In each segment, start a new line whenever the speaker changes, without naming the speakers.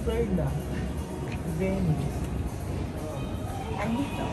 Florida. Venice. Andito.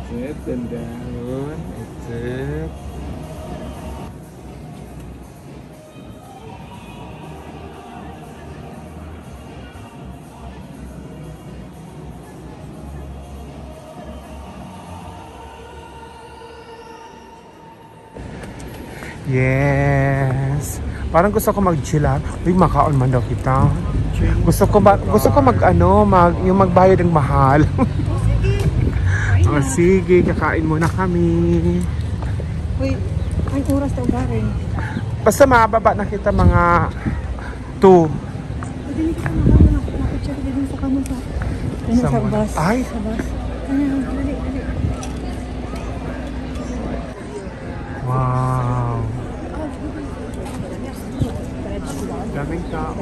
It's it and down. It's it. Yes. Parang gusto ko mag-chill. Uy, makaon man daw kita. Gusto ko yung magbayad ng mahal. O sige, kakain muna kami.
Uy, ang oras daw galing.
Basta mababa na kita mga 2.
Pwede nito ka nakapicture din sa kamo sa bus.
Ay!
Sa bus. Dali.
Wow! Daming tao.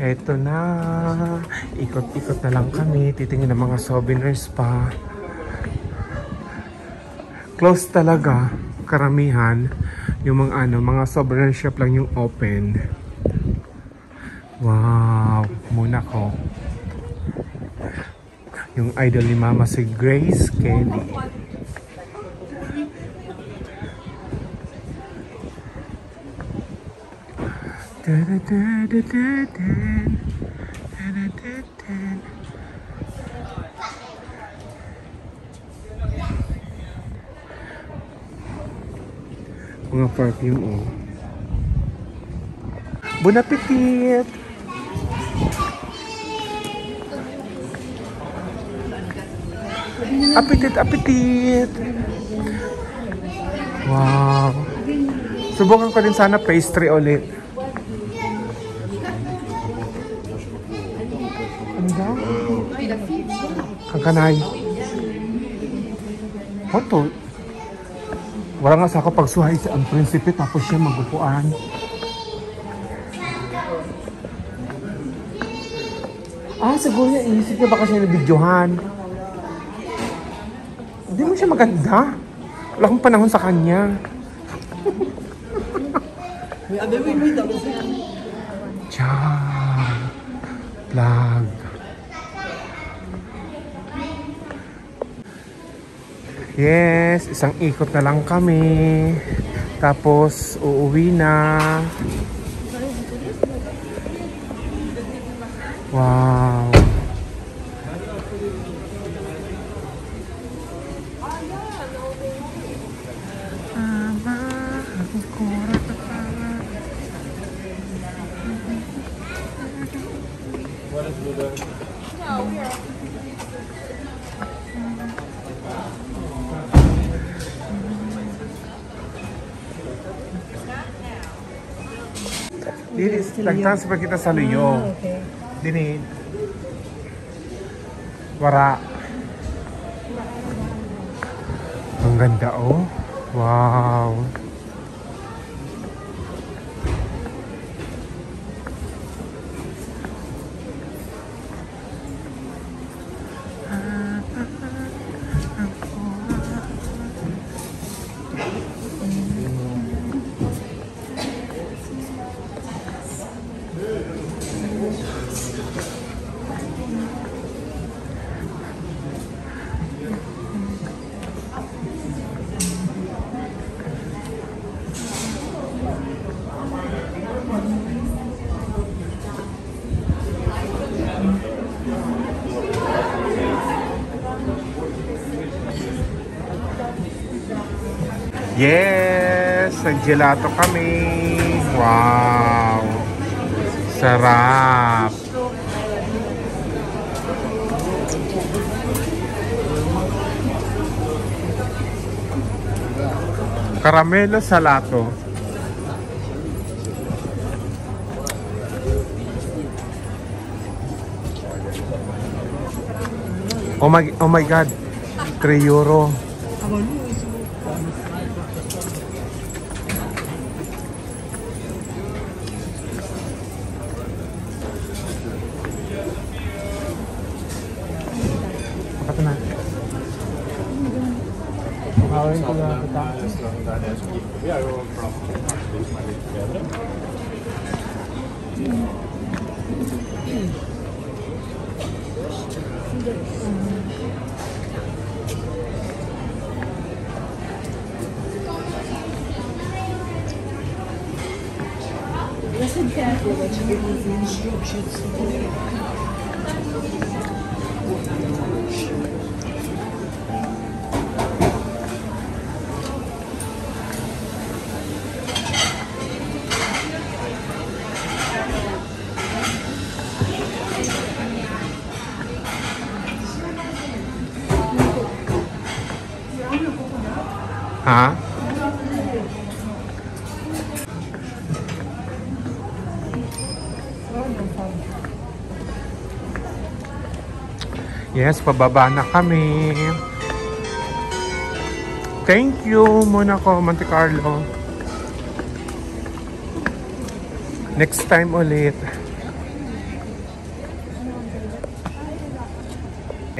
Eto na, ikot-ikot na lang kami, titingin ng mga souvenirs pa. Close talaga, karamihan, yung mga souvenir shop lang yung open. Wow, muna ko. Yung idol ni Mama si Grace Kelly. Mga perfume, oh. Bon appetit! Appetit! Wow! Subukan ko din sana pastry ulit. Ano daw? Kakanay. Hoto. Wala nga sa ako pagsuhay sa ang prinsipe tapos siya magupuan. Siguro niya inisip niya baka siya nabidyohan. Hindi mo siya maganda. Wala akong panahon sa kanya. Tiyan. Vlog. Yes, isang ikot na lang kami. Tapos uuwi na. Wow. Nag-transfer kita sa Luyo.
Okay.
Dini. Wara. Ang ganda, oh. Wow. Yes! Nag-gelato kami. Wow! Sarap! Caramelo salato. Oh my God. 3 euro. Bakit na? Mawin ko na kita. Ha? Yes, pababa na kami. Thank you muna ko, Monte Carlo. Next time ulit.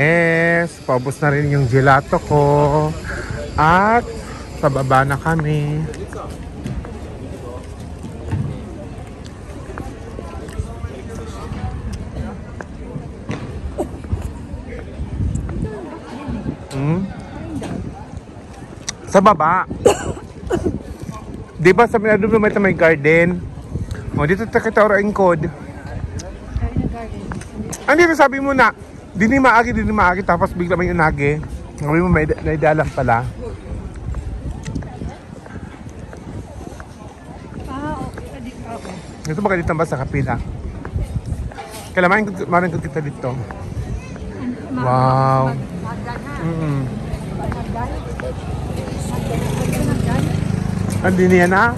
Yes, paubos na rin yung gelato ko. At pababa na kami. Sa baba. Di ba sa Minado may garden? O dito kita oraing code. Ano dito sabi mo na? Dini maagi tapos bigla may unagi. Sabi mo may naidalang pala. Ito ba dito ba sa kapila? Kailangan ko kita dito. Wow. Andi niya na?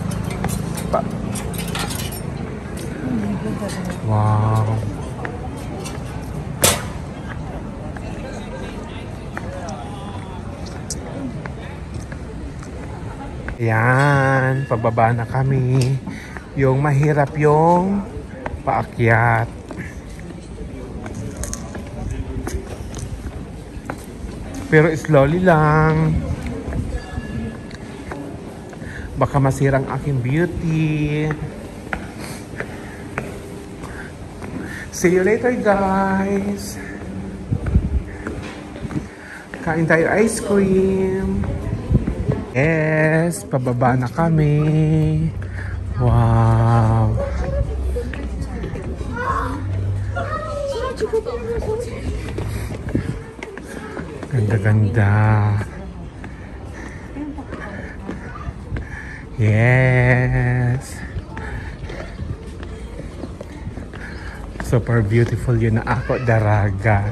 Wow. Yan, pababa na kami. Yung mahirap yung paakyat. Pero slowly lang. Baka masirang aking beauty. See you later, guys. Kain tayo ice cream. Yes, pababa na kami. Wow. Ganda-ganda. Yes. Super beautiful yun na ako, daraga.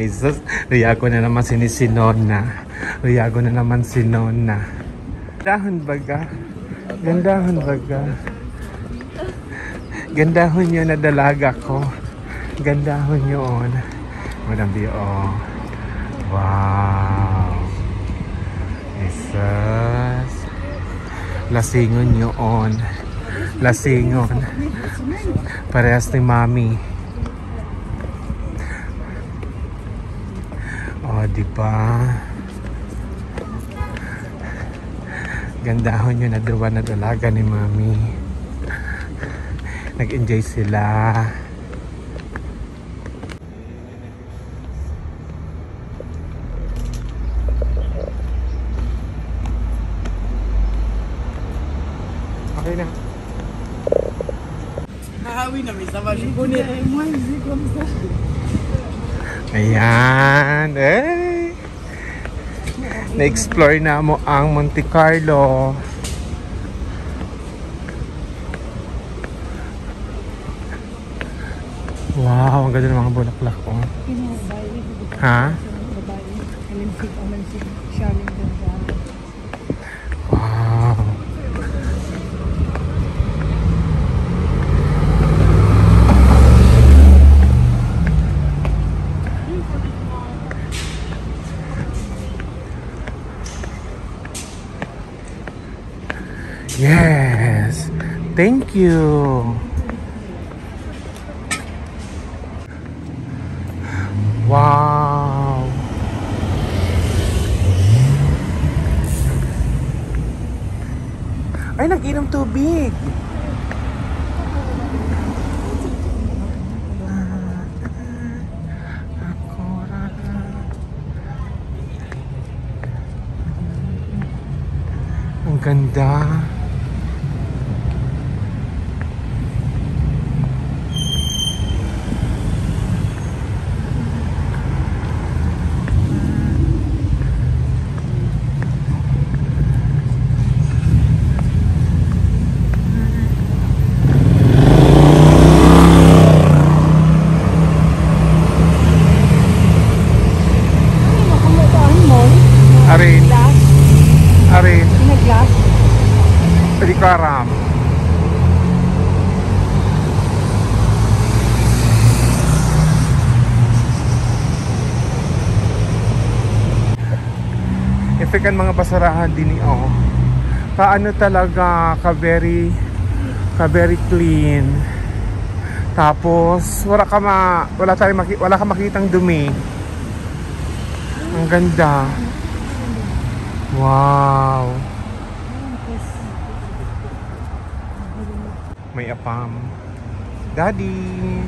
Jesus, riyago na naman sinisinona. Riyago na naman si Nona. Gandahon baga. Gandahon baga. Gandahon yun na dalaga ko. Gandahon yun. Madam Bio. Wow. Jesus. Lasingon yun. Lasingon. Parehas ni Mami. O, diba? Gandahon yun na duwa na dalaga ni Mami. Nag-enjoy sila. Okay na.
Hahawi na may sama si Kunit.
Ayan. Eh. Na-explore na mo ang Monte Carlo. Wow, ang ganda ng mga bulaklak ko. Ha? Wow. Yes. Thank you. Wow. Ay, nag-inom tubig. Ang ganda. Arin. Arin.
Nag-glass.
Pwede ko aram. Efekan mga basurahan din oh. Kaano talaga ka very clean. Tapos wala ka makitang dumi. Ang ganda. Wow. May apam. Daddy.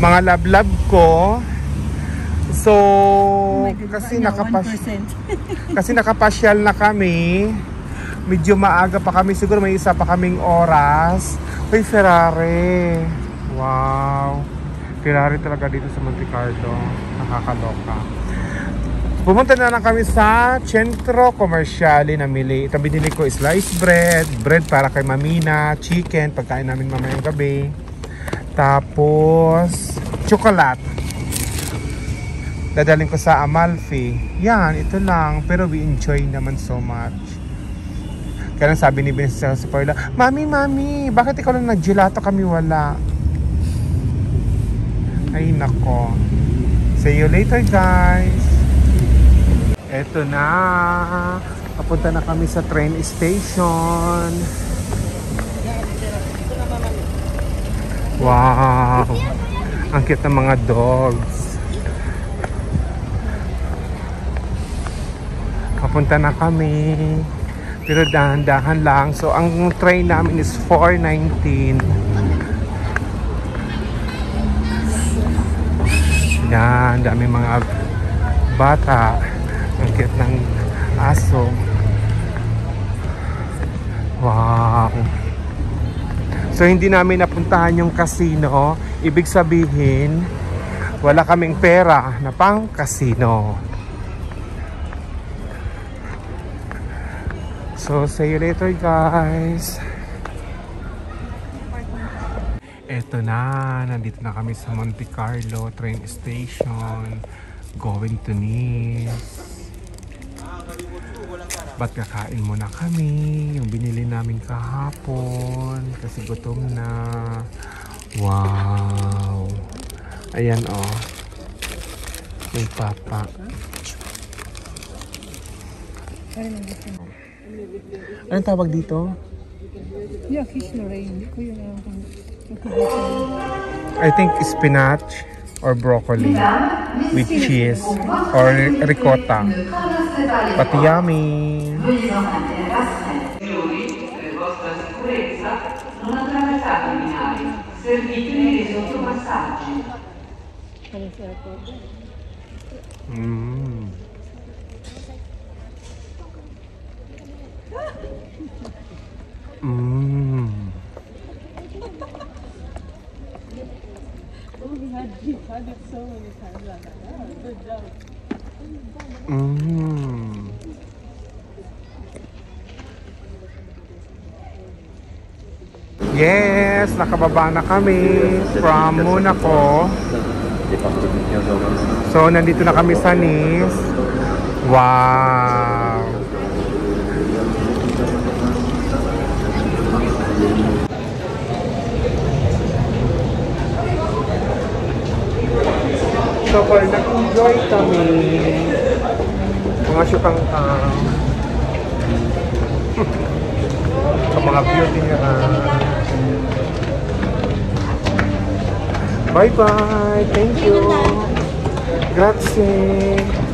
Mga lablab ko. So, kasi nakapasyal na kami. Medyo maaga pa kami. Siguro may isa pa kaming oras. Uy, Ferrari. Wow. Ferrari talaga dito sa Monte Carlo. Nakakaloka. Pumunta na lang kami sa Centro Comerciale na mili. Ito binili ko sliced bread para kay Mamina, chicken, pagkain namin mamayang gabi. Tapos, chocolate. Dadalhin ko sa Amalfi. Yan, ito lang. Pero we enjoy naman so much. Kaya sabi ni Vincent sa Paula, Mami, bakit ikaw lang nag-gelato kami wala? Ay, nako. See you later, guys. Eto na. Papunta na kami sa train station. Wow. Ang cute ng mga dogs. Papunta na kami. Pero dahan-dahan lang. So, ang train namin is 4:19. Yan. Dami mga bata. Ang cute ng aso. Wow. So hindi namin napuntahan yung casino. Ibig sabihin wala kaming pera na pang casino. So see you later, guys. Eto na, nandito na kami sa Monte Carlo train station, going to Nice. Ba't kakain muna kami yung binili namin kahapon kasi gutom na. Wow. Ayan oh. May papa. Anong tawag dito?
Yeah, fish Lorraine. Hindi ko yun alam kung
I think spinach or broccoli with cheese or ricotta. But yummy. Mm. Mm.
we had it so many times like that. Oh, good job.
Mm. Yes, nakababa na kami from Monaco. So, nandito na kami sa Nice. Wow! So, far, nag-enjoy kami. Mga syukang-kang. Sa mga beauty nila. Bye-bye! Thank you! Grazie!